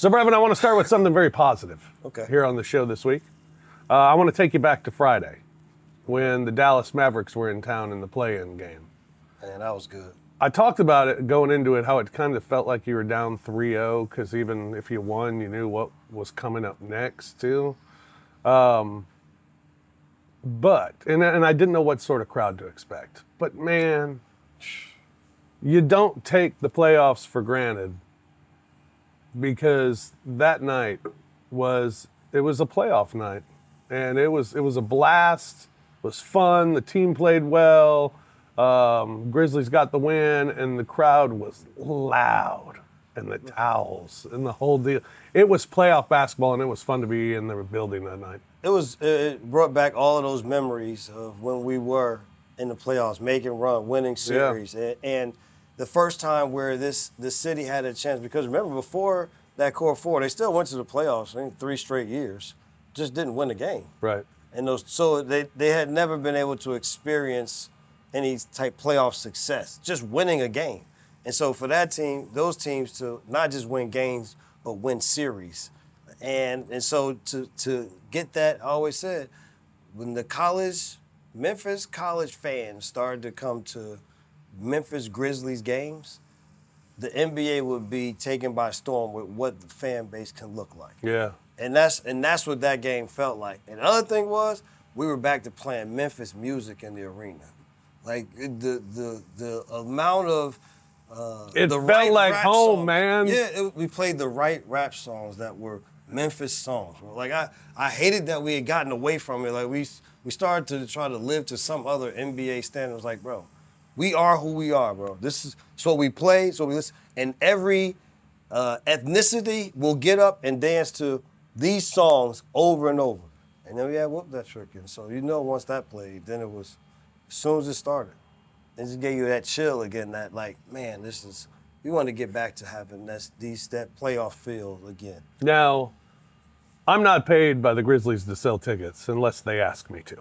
So, Brevin, I want to start with something very positive here on the show this week. I want to take you back to Friday when the Dallas Mavericks were in town in the play-in game. Man, that was good. I talked about it going into it, how it kind of felt like you were down 3-0, because even if you won, you knew what was coming up next, too. And I didn't know what sort of crowd to expect. But, man, you don't take the playoffs for granted, because that night was a playoff night, and it was a blast. It was fun. The team played well. Grizzlies got the win, and the crowd was loud, and the towels and the whole deal. It was playoff basketball, and it was fun to be in the building that night. It brought back all of those memories of when we were in the playoffs, making run, winning series, and the first time where the city had a chance, because remember, before that core four, they still went to the playoffs, I think 3 straight years, just didn't win the game. Right. And so they had never been able to experience any type playoff success, just winning a game. And so for those teams to not just win games, but win series. And so to get that, I always said, when the Memphis college fans started to come to Memphis Grizzlies games, the NBA would be taken by storm with what the fan base can look like. Yeah. And that's what that game felt like. And the other thing was, we were back to playing Memphis music in the arena. Like the amount of it the felt right like rap home, songs. man. Yeah, we played the right rap songs that were Memphis songs. Like I hated that we had gotten away from it. Like we started to try to live to some other NBA standards. Like, bro, we are who we are, bro. This is what we play, so we listen. And every ethnicity will get up and dance to these songs over and over. And then we had whoop that trick in. So once that played, then it was, as soon as it started, it just gave you that chill again, that like, man, we want to get back to having that playoff feel again. Now, I'm not paid by the Grizzlies to sell tickets unless they ask me to.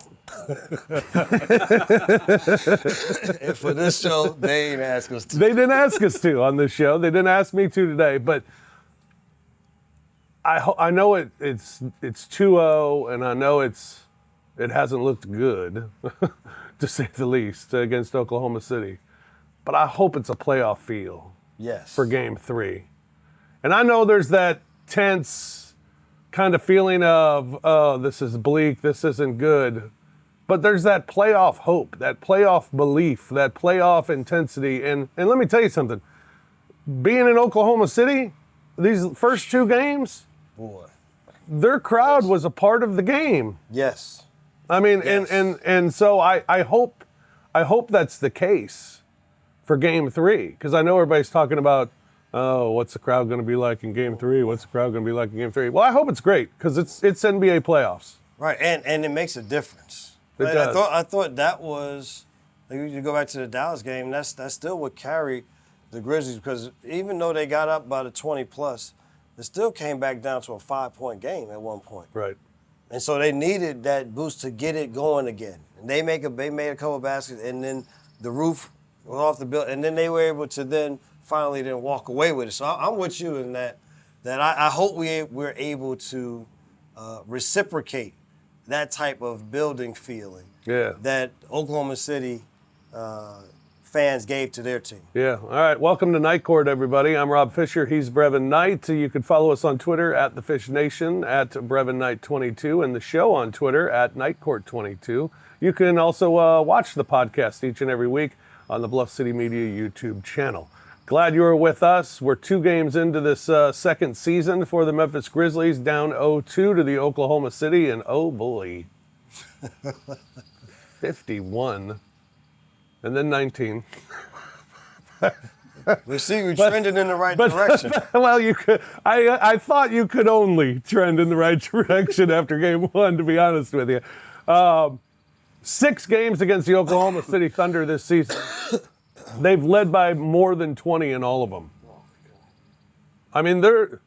And for this show, they ain't ask us to. They didn't ask us to on this show. They didn't ask me to today, but I know it's 2-0, and I know it hasn't looked good, to say the least, against Oklahoma City. But I hope it's a playoff feel. Yes. For Game 3. And I know there's that tense kind of feeling of, oh, this is bleak, this isn't good. But there's that playoff hope, that playoff belief, that playoff intensity. And let me tell you something. Being in Oklahoma City, these first 2 games, boy, their crowd was a part of the game. Yes. I mean, yes. and so I hope that's the case for Game 3, because I know everybody's talking about, oh, what's the crowd going to be like in Game 3? What's the crowd going to be like in Game 3? Well, I hope it's great, because it's NBA playoffs. Right, and it makes a difference. It does. I thought that was, like, you go back to the Dallas game, that's still what carried the Grizzlies, because even though they got up by the 20+, it still came back down to a 5-point game at one point. Right. And so they needed that boost to get it going again. And they made a couple of baskets, and then the roof was off the building, and then they were able to then finally walk away with it. So I'm with you in that I hope we're able to reciprocate that type of building feeling that Oklahoma City fans gave to their team. Yeah. All right. Welcome to Night Court, everybody. I'm Rob Fisher. He's Brevin Knight. You can follow us on Twitter at The Fish Nation, at Brevin Knight 22, and the show on Twitter at Night Court 22. You can also watch the podcast each and every week on the Bluff City Media YouTube channel. Glad you were with us. We're 2 games into this second season for the Memphis Grizzlies, down 0-2 to the Oklahoma City, and oh boy, 51. And then 19. We see we're trending in the right direction. Well, you could. I thought you could only trend in the right direction after Game 1, to be honest with you. 6 games against the Oklahoma City Thunder this season. They've led by more than 20 in all of them. I mean, they're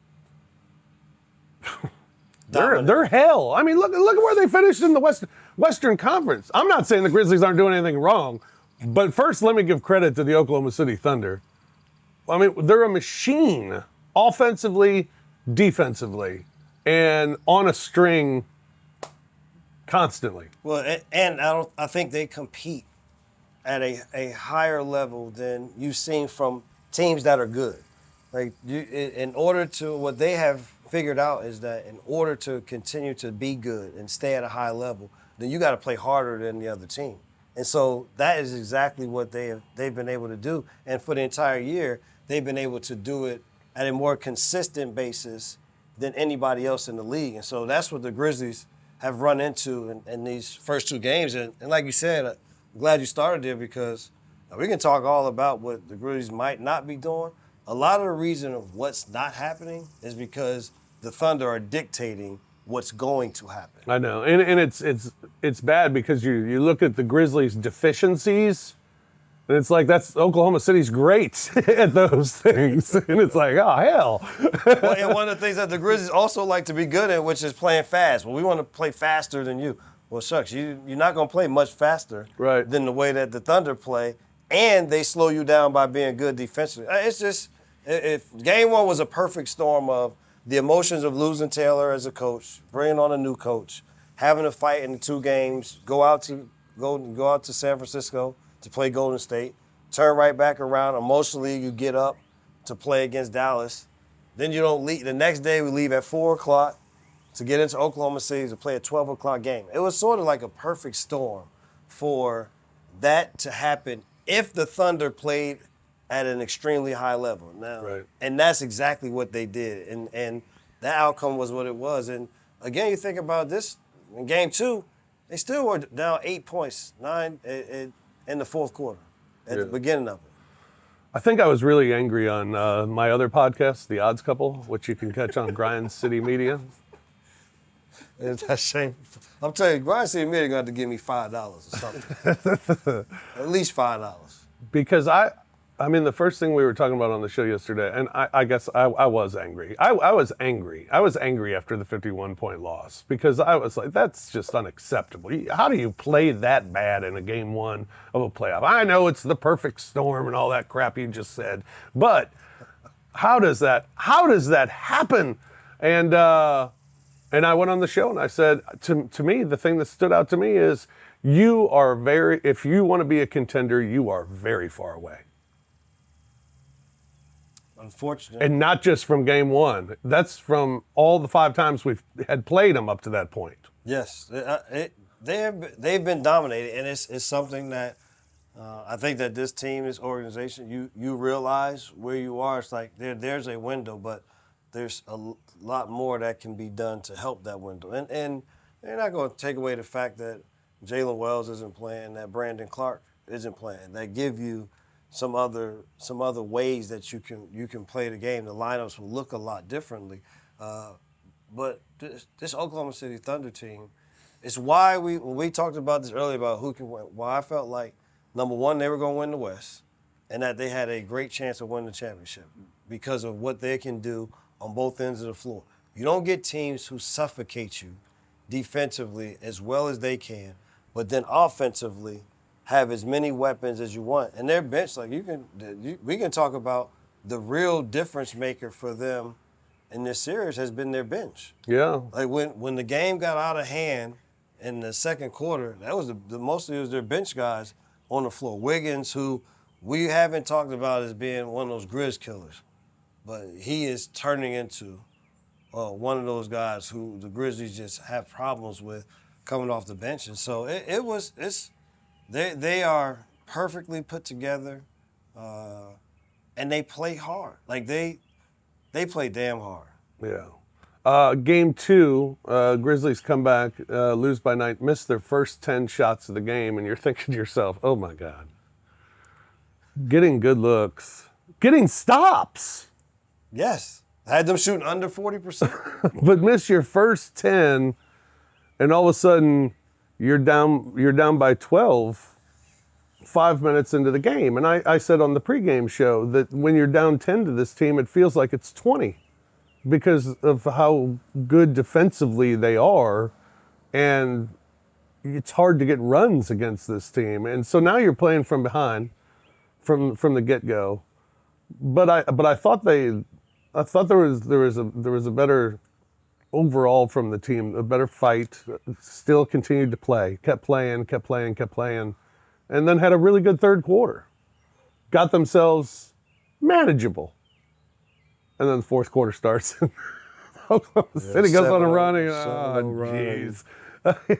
hell. I mean, look at where they finished in the Western Conference. I'm not saying the Grizzlies aren't doing anything wrong, but first let me give credit to the Oklahoma City Thunder. I mean, they're a machine, offensively defensively and on a string constantly. Well, and I think they compete at a higher level than you've seen from teams that are good. Like in order to what they have figured out is that in order to continue to be good and stay at a high level, then you got to play harder than the other team. And so that is exactly what they've been able to do. And for the entire year, they've been able to do it at a more consistent basis than anybody else in the league. And so that's what the Grizzlies have run into in these first two games. And like you said, I'm glad you started there because we can talk all about what the Grizzlies might not be doing. A lot of the reason of what's not happening is because the Thunder are dictating what's going to happen. I know, and it's bad because you look at the Grizzlies' deficiencies, and it's like that's Oklahoma City's great at those things, and it's like, oh hell. Well, and one of the things that the Grizzlies also like to be good at, which is playing fast. Well, we want to play faster than you. Well, shucks, you're not going to play much faster than the way that the Thunder play, and they slow you down by being good defensively. It's just, if game one was a perfect storm of the emotions of losing Taylor as a coach, bringing on a new coach, having a fight in the two games, go out to San Francisco to play Golden State, turn right back around. Emotionally, you get up to play against Dallas. Then you don't leave. The next day, we leave at 4 o'clock to get into Oklahoma City to play a 12 o'clock game. It was sort of like a perfect storm for that to happen if the Thunder played at an extremely high level. Now, and that's exactly what they did. And that outcome was what it was. And again, you think about this, in game two, they still were down 8 points, 9 in the fourth quarter at the beginning of it. I think I was really angry on my other podcast, The Odds Couple, which you can catch on Grind City Media. That's shameful. I'm telling you, Grind City Media going to have to give me $5 or something. At least $5. Because I mean, the first thing we were talking about on the show yesterday, and I guess I was angry. I was angry. I was angry after the 51-point loss because I was like, that's just unacceptable. How do you play that bad in a game one of a playoff? I know it's the perfect storm and all that crap you just said, but how does that happen? And I went on the show and I said, to me, the thing that stood out to me is if you want to be a contender, you are very far away. Unfortunately. And not just from game one. That's from all the 5 times we've had played them up to that point. Yes. They've been dominated, and it's something that I think that this team, this organization, you realize where you are. It's like there's a window, but there's a lot more that can be done to help that window. And they're not going to take away the fact that Jalen Wells isn't playing, that Brandon Clark isn't playing. That give you some other ways that you can play the game. The lineups will look a lot differently. But this Oklahoma City Thunder team, it's why when we talked about this earlier about who can win, why I felt like, number one, they were going to win the West, and that they had a great chance of winning the championship because of what they can do on both ends of the floor. You don't get teams who suffocate you defensively as well as they can, but then offensively have as many weapons as you want. And their bench, like we can talk about the real difference maker for them in this series has been their bench. Yeah. Like when the game got out of hand in the second quarter, that was mostly it was their bench guys on the floor. Wiggins, who we haven't talked about as being one of those Grizz killers, but he is turning into one of those guys who the Grizzlies just have problems with coming off the bench. And so they are perfectly put together, and they play hard. Like they play damn hard. Yeah. Game 2, Grizzlies come back, lose by 9, miss their first 10 shots of the game, and you're thinking to yourself, oh my God. Getting good looks. Getting stops. Yes. I had them shooting under 40%. But miss your first 10, and all of a sudden you're down by 12 5 minutes into the game. And I said on the pregame show that when you're down 10 to this team, it feels like it's 20 because of how good defensively they are. And it's hard to get runs against this team. And so now you're playing from behind from the get-go. But I thought they I thought there was a better overall from the team, a better fight. Still continued to play, kept playing, and then had a really good third quarter. Got themselves manageable, and then the fourth quarter starts. Oklahoma City goes on a run. Jeez.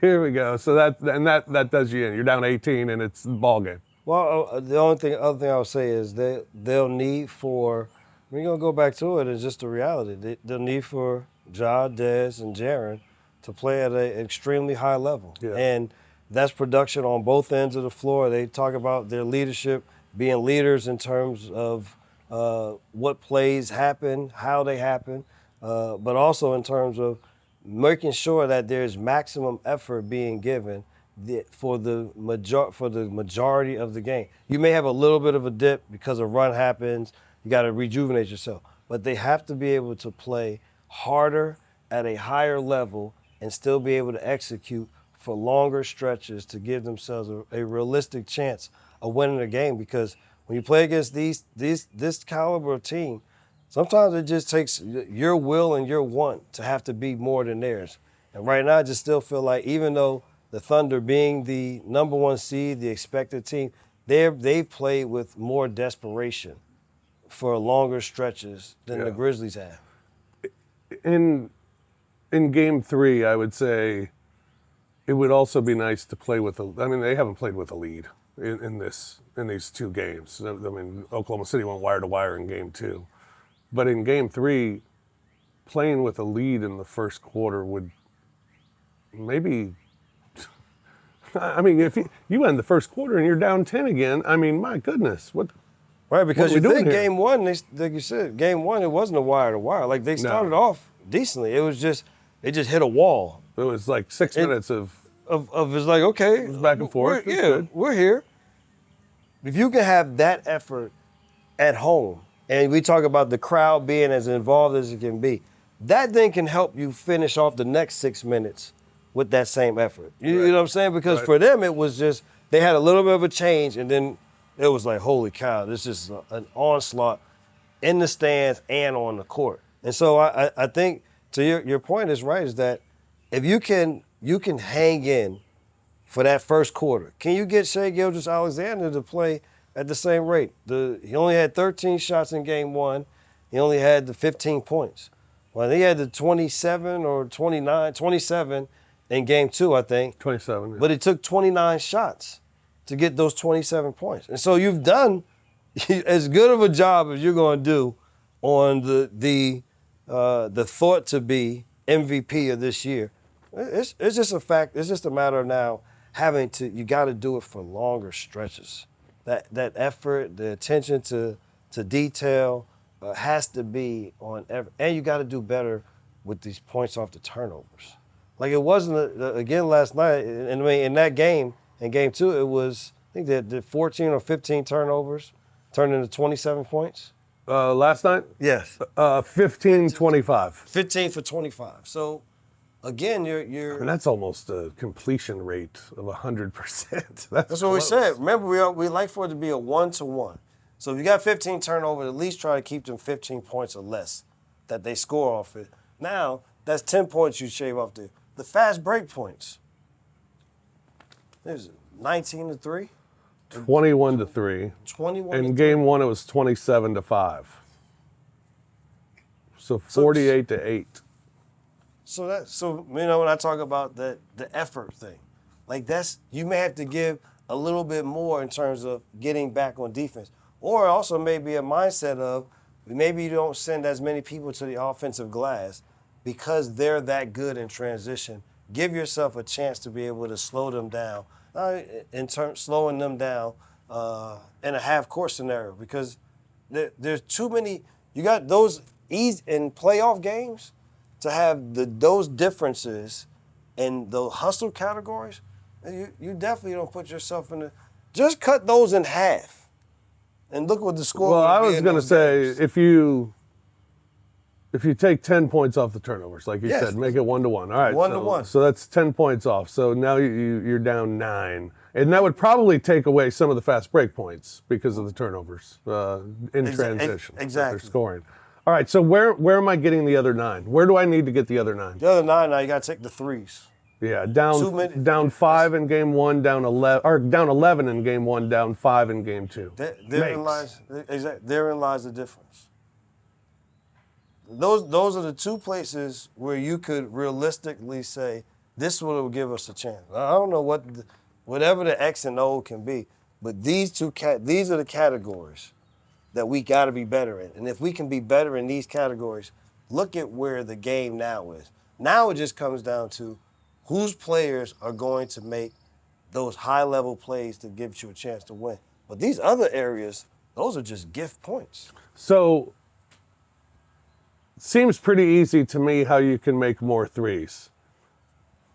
Here we go. So that does you in. You're down 18, and it's the ball game. Well, the other thing I would say is they'll need for, we're going to go back to it, it's just the reality. They'll need for Ja, Dez, and Jaren to play at an extremely high level. Yeah. And that's production on both ends of the floor. They talk about their leadership, being leaders in terms of what plays happen, how they happen, but also in terms of making sure that there's maximum effort being given for the majority of the game. You may have a little bit of a dip because a run happens. You got to rejuvenate yourself. But they have to be able to play harder at a higher level and still be able to execute for longer stretches to give themselves a realistic chance of winning the game. Because when you play against this caliber of team, sometimes it just takes your will and your want to have to be more than theirs. And right now, I just still feel like even though the Thunder being the number one seed, the expected team, they've played with more desperation for longer stretches than the Grizzlies have. In game 3, I would say it would also be nice to play with they haven't played with a lead in these 2 games. I mean, Oklahoma City went wire to wire in game 2. But in game 3, playing with a lead in the first quarter would maybe, I mean, if you end the first quarter and you're down 10 again, I mean, my goodness, what? Right, because you think game 1, like you said, game 1, it wasn't a wire to wire. Like they started off decently. It just hit a wall. It was like 6 minutes of it's like, okay, it was back and forth. We're here. If you can have that effort at home, and we talk about the crowd being as involved as it can be, that then can help you finish off the next 6 minutes with that same effort. You know what I'm saying? Because for them, it was just, they had a little bit of a change, and then it was like, holy cow, this is an onslaught in the stands and on the court. And so I think, to your point is right, is that if you can hang in for that first quarter, can you get Shai Gilgeous-Alexander to play at the same rate? He only had 13 shots in game 1. He only had the 15 points. Well, he had the 27 in game 2, I think. 27. Yeah. But it took 29 shots to get those 27 points. And so you've done as good of a job as you're going to do on the thought to be MVP of this year. It's just a fact. It's just a matter of now you got to do it for longer stretches. That effort, the attention to detail has to be on and you got to do better with these points off the turnovers. Like it wasn't, again, last night, in that game, in game 2, it was, I think they did 14 or 15 turnovers, turned into 27 points. Last night? Yes. 15-25. 15 for 25. So, again, you're. I mean, that's almost a completion rate of 100%. That's what we said. Remember, we like for it to be a 1-to-1. So if you got 15 turnovers, at least try to keep them 15 points or less that they score off it. Now, that's 10 points you shave off there. The fast break points. There's 19-3. 21-3. 21. In game 1, it was 27-5. So 48-8. So when I talk about the effort thing, like you may have to give a little bit more in terms of getting back on defense, or also maybe a mindset of maybe you don't send as many people to the offensive glass because they're that good in transition. Give yourself a chance to be able to slow them down. Slowing them down in a half-court scenario, because there's too many. You got those easy in playoff games to have those differences in the hustle categories. You definitely don't put yourself in just cut those in half, and look what the score. Well, I was going to say games. If you take 10 points off the turnovers, like you said, make it 1-to-1. All right, 1-to-1. So that's 10 points off. So now you're down 9. And that would probably take away some of the fast break points because of the turnovers in transition. Exactly. They're scoring. All right, so where am I getting the other 9? Where do I need to get the other 9? The other 9 now you got to take the threes. Yeah, Too many- down 5 in game 1, down 11, or down 11 in game 1, down 5 in game 2. Therein lies the difference. Those are the two places where you could realistically say this will give us a chance. I don't know whatever the X and O can be, but these are the categories that we got to be better in. And if we can be better in these categories, look at where the game now is. Now it just comes down to whose players are going to make those high-level plays to give you a chance to win. But these other areas, those are just gift points. So, seems pretty easy to me how you can make more threes.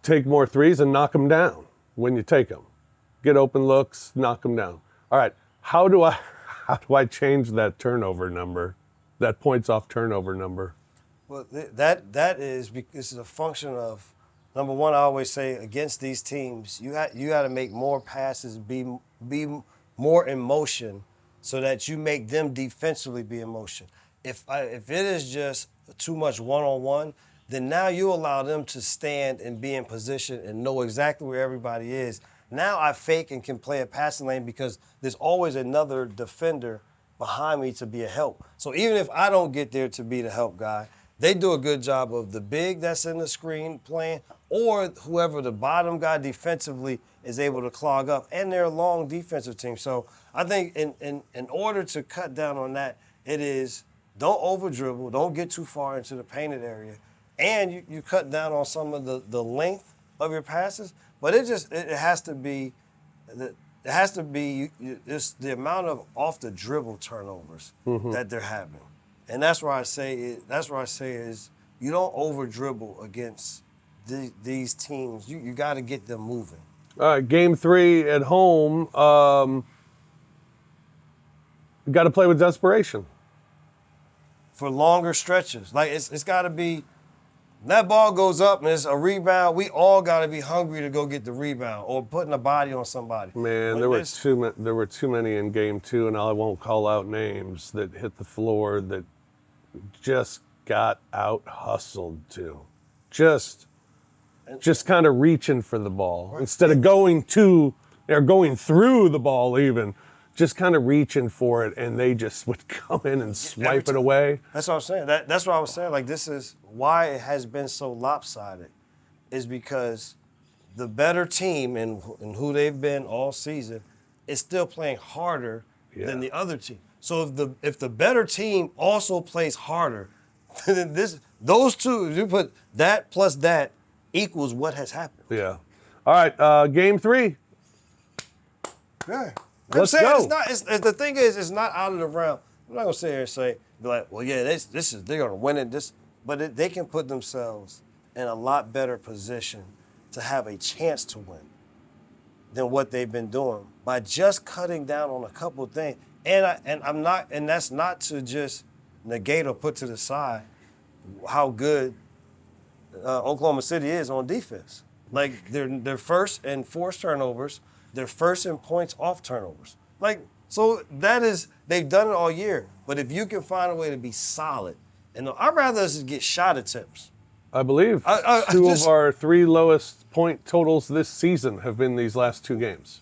Take more threes and knock them down when you take them. Get open looks, knock them down. All right, how do I change that turnover number, that points off turnover number? Well, this is a function of, number one, I always say against these teams, you got to make more passes, be more in motion, so that you make them defensively be in motion. If it is just too much one-on-one, then now you allow them to stand and be in position and know exactly where everybody is. Now I fake and can play a passing lane because there's always another defender behind me to be a help. So even if I don't get there to be the help guy, they do a good job of the big that's in the screen playing, or whoever the bottom guy defensively is able to clog up, and they're a long defensive team. So I think in order to cut down on that, it is don't over dribble, don't get too far into the painted area, and you cut down on some of the length of your passes. But it has to be it's the amount of off the dribble turnovers that they're having. And that's why I say is you don't over dribble against these teams. You got to get them moving. All right, game 3 at home. You got to play with desperation For longer stretches. Like it's got to be, that ball goes up and it's a rebound. We all got to be hungry to go get the rebound or putting a body on somebody. Man, there were too many in game 2, and I won't call out names, that hit the floor that just got out hustled to. Just kind of reaching for the ball instead of going through the ball even. Just kind of reaching for it, and they just would come in and swipe it away. That's what I'm saying. That's what I was saying. Like, this is why it has been so lopsided, is because the better team and who they've been all season is still playing harder than the other team. So if the better team also plays harder, then those two, if you put that plus that, equals what has happened. Yeah. All right, game 3. Yeah. Let's I'm saying go. The thing is, it's not out of the realm. I'm not gonna sit here and say, be like, well, yeah, they're gonna win it. But they can put themselves in a lot better position to have a chance to win than what they've been doing by just cutting down on a couple of things. And that's not to just negate or put to the side how good Oklahoma City is on defense. Like, they're first in forced turnovers. They're first in points off turnovers. Like, so they've done it all year. But if you can find a way to be solid, and I'd rather us get shot attempts. I believe two of our 3 lowest point totals this season have been these last 2 games.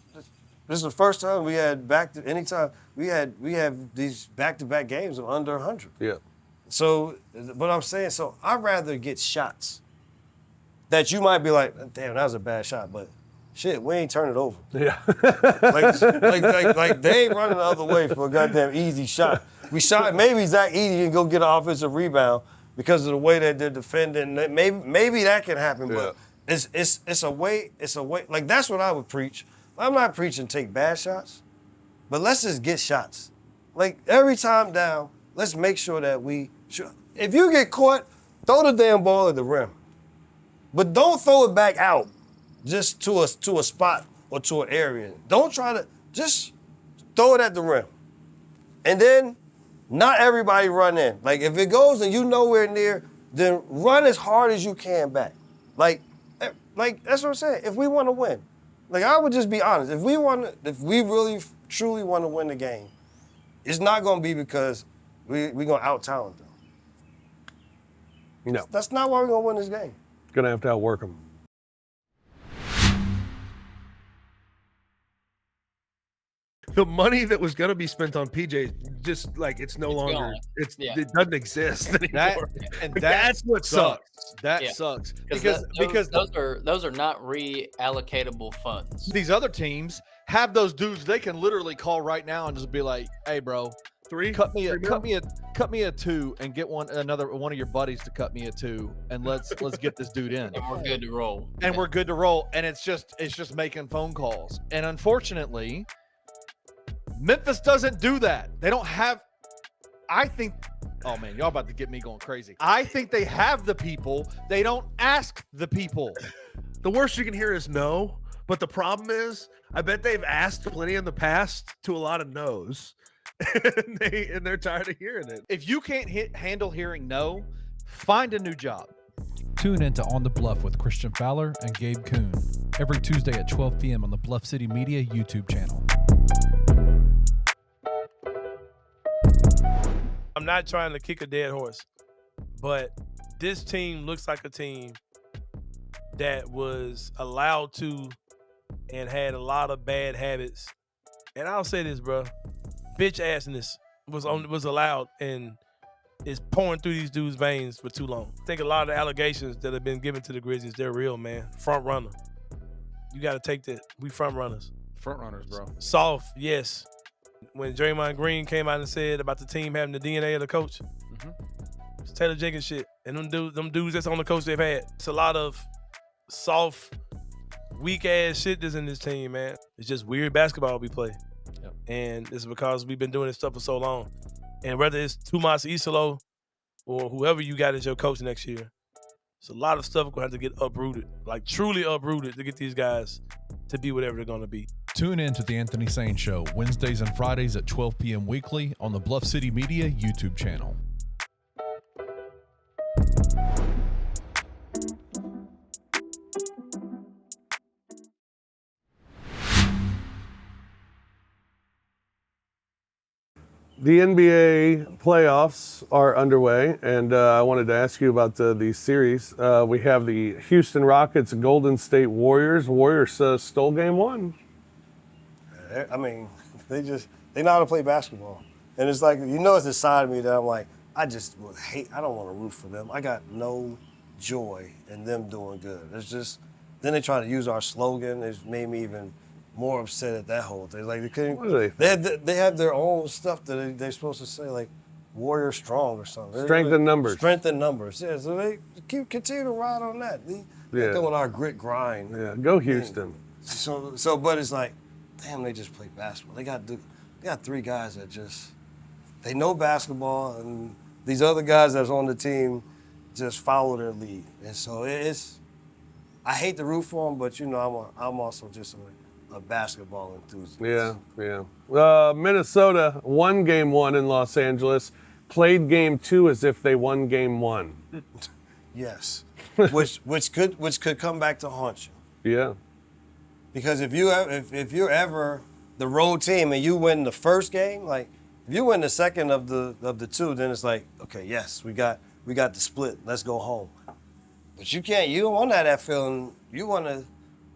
This is the first time we had we have these back-to-back games of under 100. Yeah. So, but I'm saying, so I'd rather get shots that you might be like, damn, that was a bad shot, but shit, we ain't turn it over. Yeah. like they ain't running the other way for a goddamn easy shot. Maybe Zach Edey can go get an offensive rebound because of the way that they're defending. Maybe that can happen, but it's a way. Like, that's what I would preach. I'm not preaching take bad shots, but let's just get shots. Like, every time down, let's make sure that if you get caught, throw the damn ball at the rim. But don't throw it back out just to a spot or to an area. Don't try to, just throw it at the rim. And then not everybody run in. Like, if it goes and you nowhere near, then run as hard as you can back. Like that's what I'm saying. If we want to win, like, I would just be honest. If we really truly want to win the game, it's not going to be because we're going to out-talent them. No. That's not why we're going to win this game. Gonna have to outwork them. The money that was going to be spent on PJ, just like it's longer. gone. It doesn't exist anymore. That's what sucks. That Yeah. sucks Because because those are not reallocatable funds. these other teams have those dudes they can literally call right now and just be like, "Hey, bro, cut me a 2 and get one of your buddies to cut me a 2 and let's get this dude in." And we're good to roll. And we're good to roll. And it's just making phone calls. And unfortunately, Memphis doesn't do that. They don't have. I think. Oh man, y'all about to get me going crazy. I think they have the people. They don't ask the people. The worst you can hear is no, but the problem is, I bet they've asked plenty in the past to a lot of no's, and they're tired of hearing it. If you can't handle hearing no, find a new job. Tune into On the Bluff with Christian Fowler and Gabe Kuhn every Tuesday at 12 p.m. on the Bluff City Media YouTube channel. I'm not trying to kick a dead horse, but this team looks like a team that was allowed to and had a lot of bad habits. And I'll say this, bro, bitch assness was allowed and is pouring through these dudes' veins for too long. I think a lot of the allegations that have been given to the Grizzlies, they're real, man. Front runner. You got to take that. We front runners. Front runners, bro. Soft, yes. When Draymond Green came out and said about the team having the DNA of the coach, it's Taylor Jenkins shit. And them dudes that's on the coach they've had. It's a lot of soft, weak-ass shit that's in this team, man. It's just weird basketball we play. Yep. And it's because we've been doing this stuff for so long. And whether it's Tomas Isolo or whoever you got as your coach next year, it's a lot of stuff we're going to have to get uprooted, like truly uprooted to get these guys to be whatever they're going to be. Tune in to The Anthony Sane Show, Wednesdays and Fridays at 12 p.m. weekly on the Bluff City Media YouTube channel. The NBA playoffs are underway, and I wanted to ask you about the series. We have the Houston Rockets, Golden State Warriors. Warriors stole game one. I mean, they know how to play basketball. And it's like, it's a side of me that I'm like, I just would hate, I don't want to root for them. I got no joy in them doing good. It's just, then they try to use our slogan. It's made me even more upset at that whole thing. Like, they couldn't, What do they have their own stuff that they're supposed to say, like, Warrior Strong or something. Strength in numbers. Strength in numbers, yeah. So they continue to ride on that. They're doing our grit grind. Yeah, go Houston. So, but it's like, damn, they just play basketball. They got three guys that they know basketball, and these other guys that's on the team just follow their lead. And so I hate to root for them, but I'm also just a basketball enthusiast. Yeah. Minnesota won game one in Los Angeles, played game two as if they won game one. Yes, which could come back to haunt you. Yeah. Because if you're ever the road team and you win the first game, like if you win the second of the two, then it's like, okay, yes, we got the split. Let's go home. But you don't want that feeling. You want to,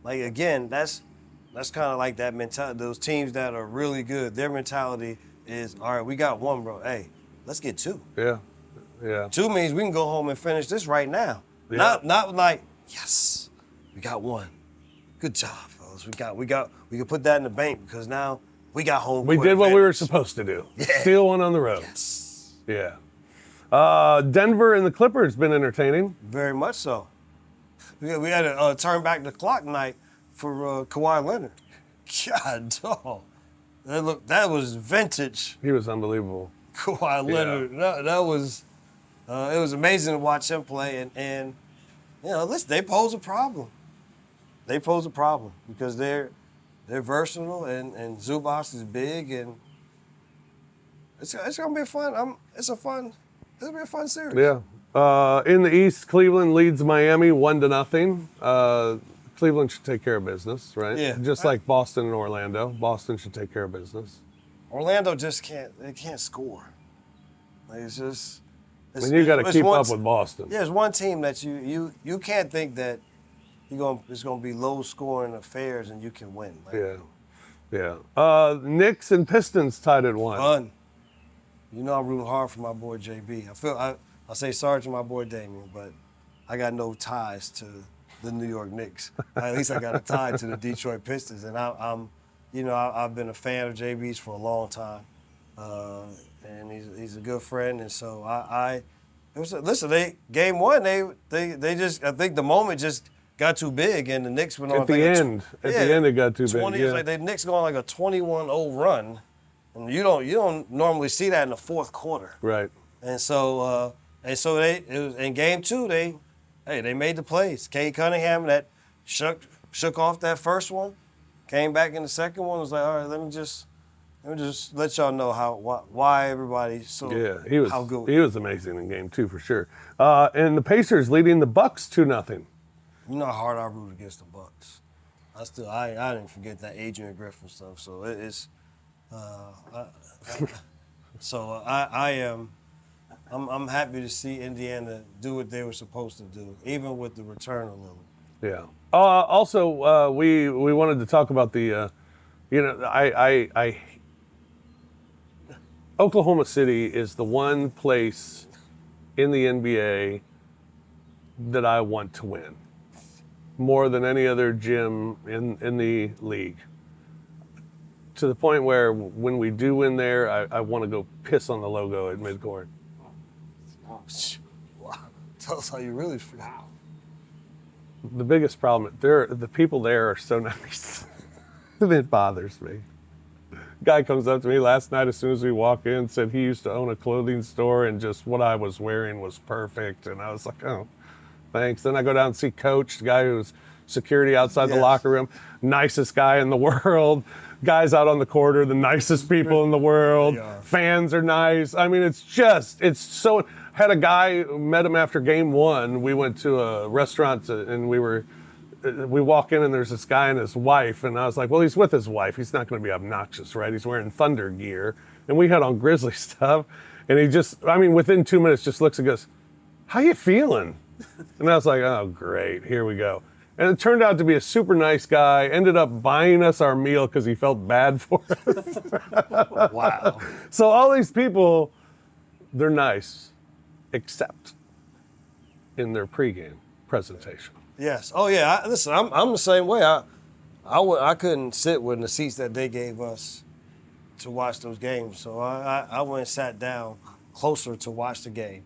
like, again, that's kind of like that mentality. Those teams that are really good, their mentality is, all right, we got one, bro. Hey, let's get two. Yeah. Yeah. Two means we can go home and finish this right now. Yeah. Not like, yes, we got one. Good job, fellas. We can put that in the bank because now we got home. We did what we were supposed to do. Yeah. Steal one on the road. Yes. Yeah. Denver and the Clippers been entertaining. Very much so. We had a turn back the clock night for Kawhi Leonard. God, dog. That was vintage He was unbelievable. Kawhi Leonard. That was, it was amazing to watch him play. And listen, they pose a problem. They pose a problem because they're versatile and Zubas is big, and it's gonna be fun. It'll be a fun series. Yeah. In the East, Cleveland leads Miami 1-0. Cleveland should take care of business, right? Yeah. Just like Boston and Orlando. Boston should take care of business. Orlando just can't score. Like, it's just, And you got to it's keep one up with Boston. Yeah, it's one team that you can't think that it's gonna be low scoring affairs and you can win. Like, Yeah. Knicks and Pistons tied at 1. fun. You know I'm rooting hard for my boy JB. I say sorry to my boy Damian, but I got no ties to the New York Knicks. At least I got a tie to the Detroit Pistons, and I've been a fan of JB's for a long time, and he's a good friend, and so game one they just I think the moment just got too big, and the Knicks went on. At the end it got too big. It's like the Knicks going like a 21-0 run, and you don't normally see that in the fourth quarter. Right. And so it was in game two. They made the plays. Cade Cunningham that shook off that first one, came back in the second one. Was like, all right, let me just let y'all know why everybody's so how good. He was amazing in game 2 for sure. And the Pacers leading the Bucks 2-0. You know how hard I root against the Bucks. I didn't forget that Adrian Griffin stuff. So it's I'm happy to see Indiana do what they were supposed to do, even with the return of Lillard. Yeah. Also, we wanted to talk about the, Oklahoma City is the one place in the NBA that I want to win more than any other gym in the league. To the point where when we do win there, I want to go piss on the logo at midcourt. Wow. Tell us how you really feel. The biggest problem, the people there are so nice. It bothers me. Guy comes up to me last night as soon as we walk in, said he used to own a clothing store and just what I was wearing was perfect. And I was like, oh, thanks. Then I go down and see Coach, the guy who's security outside the locker room, nicest guy in the world. Guys out on the quarter, the nicest people in the world. Fans are nice. I mean, it's so. Had a guy, met him after game 1. We went to a restaurant and we walk in and there's this guy and his wife. And I was like, well, he's with his wife. He's not going to be obnoxious, right? He's wearing Thunder gear. And we had on Grizzly stuff. And he within 2 minutes just looks and goes, how you feeling? And I was like, oh, great. Here we go. And it turned out to be a super nice guy, ended up buying us our meal because he felt bad for us. Wow. So all these people, they're nice, except in their pregame presentation. Yes. Oh yeah. Listen, I'm the same way. I couldn't sit in the seats that they gave us to watch those games, so I went and sat down closer to watch the game.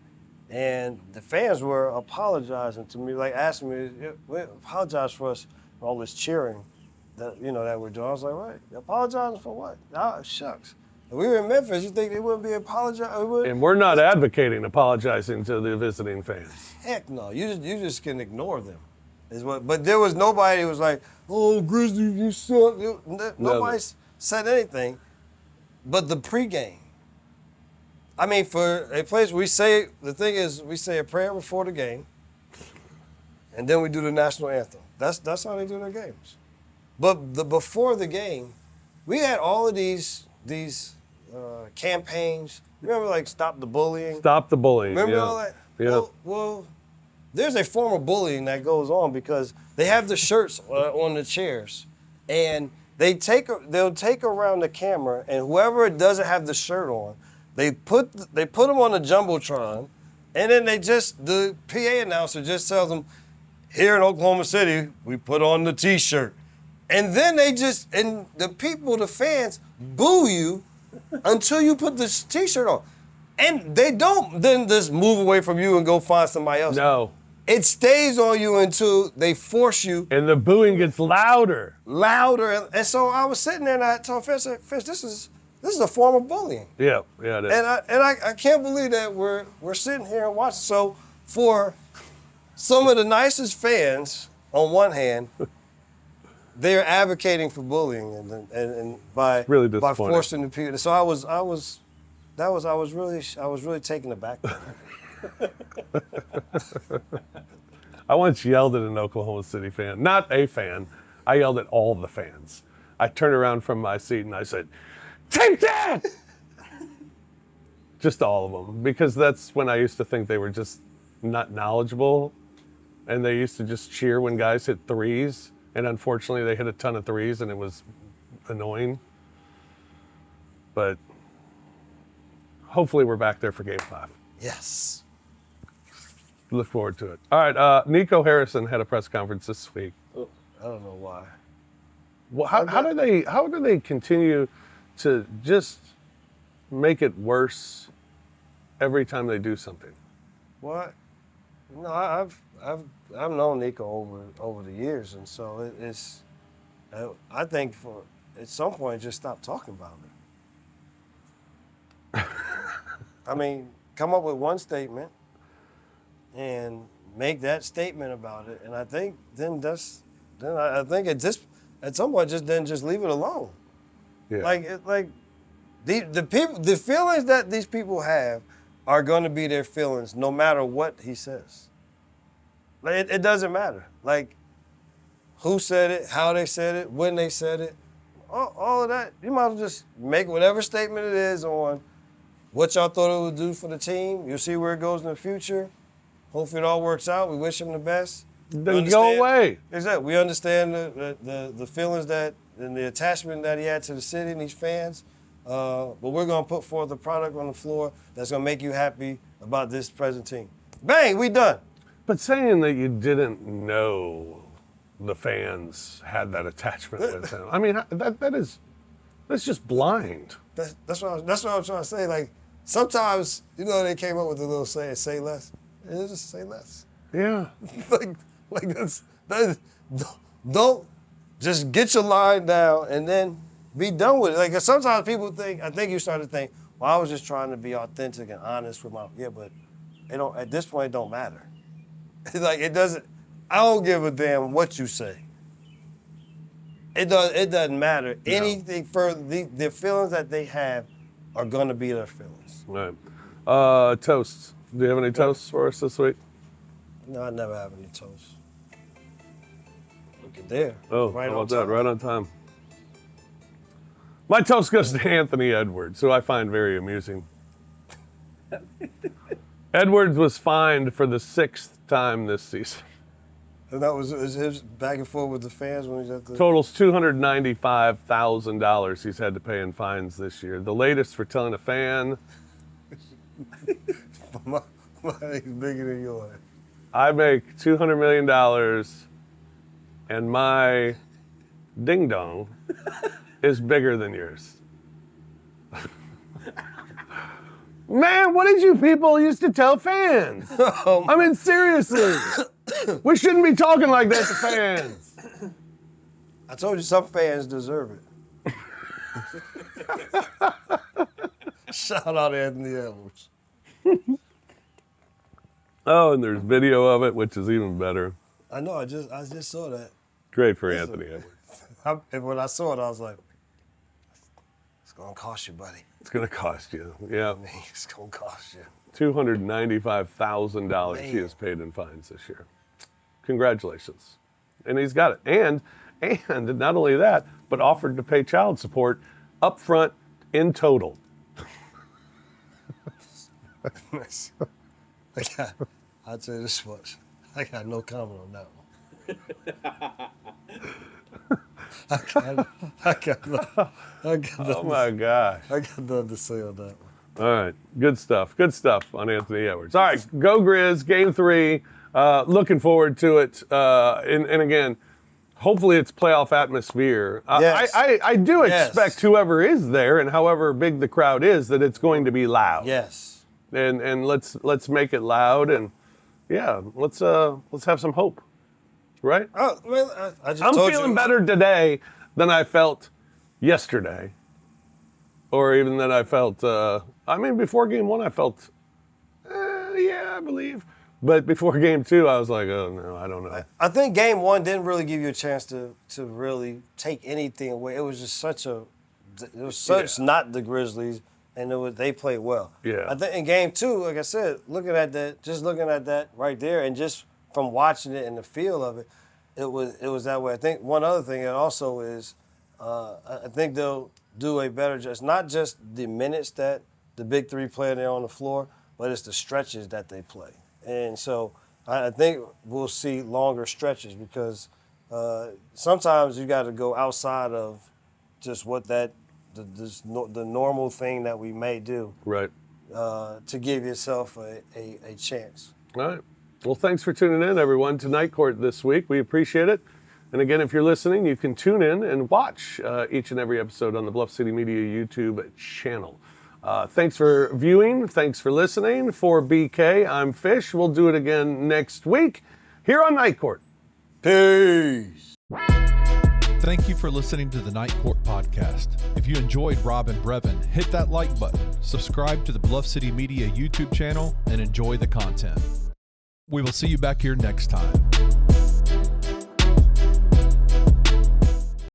And the fans were apologizing to me, like asking me, apologize for us for all this cheering that we're doing. I was like, what? Apologizing for what? Oh, shucks. If we were in Memphis, you think they wouldn't be apologizing? And we're not advocating apologizing to the visiting fans. Heck no. You just can ignore them. But there was nobody who was like, oh, Grizzlies, you suck. Nobody said anything. But the pregame. I mean, for a place we say a prayer before the game, and then we do the national anthem. That's how they do their games. But before the game, we had all of these campaigns. Remember, like Stop the Bullying? Stop the bullying. Remember all that? Yeah. Well, there's a form of bullying that goes on because they have the shirts on the chairs, and they'll take around the camera, and whoever doesn't have the shirt on, they put them on the jumbotron, and then the PA announcer just tells them, here in Oklahoma City, we put on the T-shirt. And then the fans boo you until you put the T-shirt on. And they don't then just move away from you and go find somebody else. No. It stays on you until they force you. And the booing gets louder. And so I was sitting there and I told Fish, this is a form of bullying. Yeah, it is. And I can't believe that we're sitting here and watching. So for some of the nicest fans, on one hand, they're advocating for bullying and by really by forcing the people. So I was really taken aback. I once yelled at an Oklahoma City fan, not a fan. I yelled at all the fans. I turned around from my seat and I said, "Take that!" Just all of them, because that's when I used to think they were just not knowledgeable, and they used to just cheer when guys hit threes, and unfortunately they hit a ton of threes, and it was annoying. But hopefully we're back there for Game 5. Yes. Look forward to it. All right, Nico Harrison had a press conference this week. I don't know why. Well, how do they continue to just make it worse every time they do something? What? No, I've known Nico over the years, and so it's. I think at some point just stop talking about it. I mean, come up with one statement and make that statement about it, and I think I think at some point just leave it alone. Yeah. The feelings that these people have are going to be their feelings no matter what he says. Like it doesn't matter. Like who said it, how they said it, when they said it, all of that. You might as well just make whatever statement it is on what y'all thought it would do for the team. You'll see where it goes in the future. Hopefully it all works out. We wish him the best. Then go away. Exactly. We understand the feelings that and the attachment that he had to the city and these fans. But we're going to put forth a product on the floor that's going to make you happy about this present team. Bang, we done. But saying that you didn't know the fans had that attachment with him, I mean, that's just blind. That's what I'm trying to say. Like, sometimes, they came up with a little saying, say less. It's just say less. Yeah. Don't just get your line down and then be done with it. Like, sometimes people I think you start to think, well, I was just trying to be authentic and honest with but at this point, it don't matter. Like, I don't give a damn what you say. It doesn't matter. No. Anything further, the feelings that they have are going to be their feelings. Right. Toasts. Do you have any toasts for us this week? No, I never have any toast. Look at there. Oh, right how on about that? time. Right on time. My toast goes to Anthony Edwards, who I find very amusing. Edwards was fined for the 6th time this season. And that was his back and forth with the fans when he was at the... Totals $295,000 he's had to pay in fines this year. The latest for telling a fan, My head's bigger than yours. I make $200 million and my ding dong is bigger than yours. Man, what did you people used to tell fans? I mean, seriously. We shouldn't be talking like that to fans. I told you some fans deserve it. Shout out Anthony Edwards. Oh, and there's video of it, which is even better. I know, I just saw that. Great for Anthony Edwards. And when I saw it, I was like, it's going to cost you, buddy. It's going to cost you. Yeah. I mean, it's going to cost you. $295,000 he has paid in fines this year. Congratulations. And he's got it. And not only that, but offered to pay child support up front in total. I'll tell you this much. I got no comment on that one. Oh my gosh. I got nothing to say on that one. All right. Good stuff. Good stuff on Anthony Edwards. All right. Go Grizz. Game 3. Looking forward to it. And again, hopefully it's playoff atmosphere. Yes. I do Yes. expect whoever is there and however big the crowd is that it's going to be loud. Yes. And let's make it loud and yeah, let's have some hope. Right? Oh, well, I just I'm told feeling you. better today than I felt yesterday. Or even than I felt before game 1 I felt I believe. But before game 2 I was like, oh no, I don't know. I think game 1 didn't really give you a chance to really take anything away. It was just not the Grizzlies, and they played well. Yeah. I think in game 2, like I said, looking at that right there, and just from watching it and the feel of it, it was that way. I think one other thing it also is, I think they'll do a better job. It's not just the minutes that the big three player there on the floor, but it's the stretches that they play. And so I think we'll see longer stretches because sometimes you got to go outside of just what the normal thing that we may do. Right. To give yourself a chance. All right. Well, thanks for tuning in, everyone, to Night Court this week. We appreciate it. And again, if you're listening, you can tune in and watch each and every episode on the Bluff City Media YouTube channel. Thanks for viewing. Thanks for listening. For BK, I'm Fish. We'll do it again next week here on Night Court. Peace. Thank you for listening to the Night Court podcast. If you enjoyed Rob and Brevin, hit that like button, subscribe to the Bluff City Media YouTube channel, and enjoy the content. We will see you back here next time.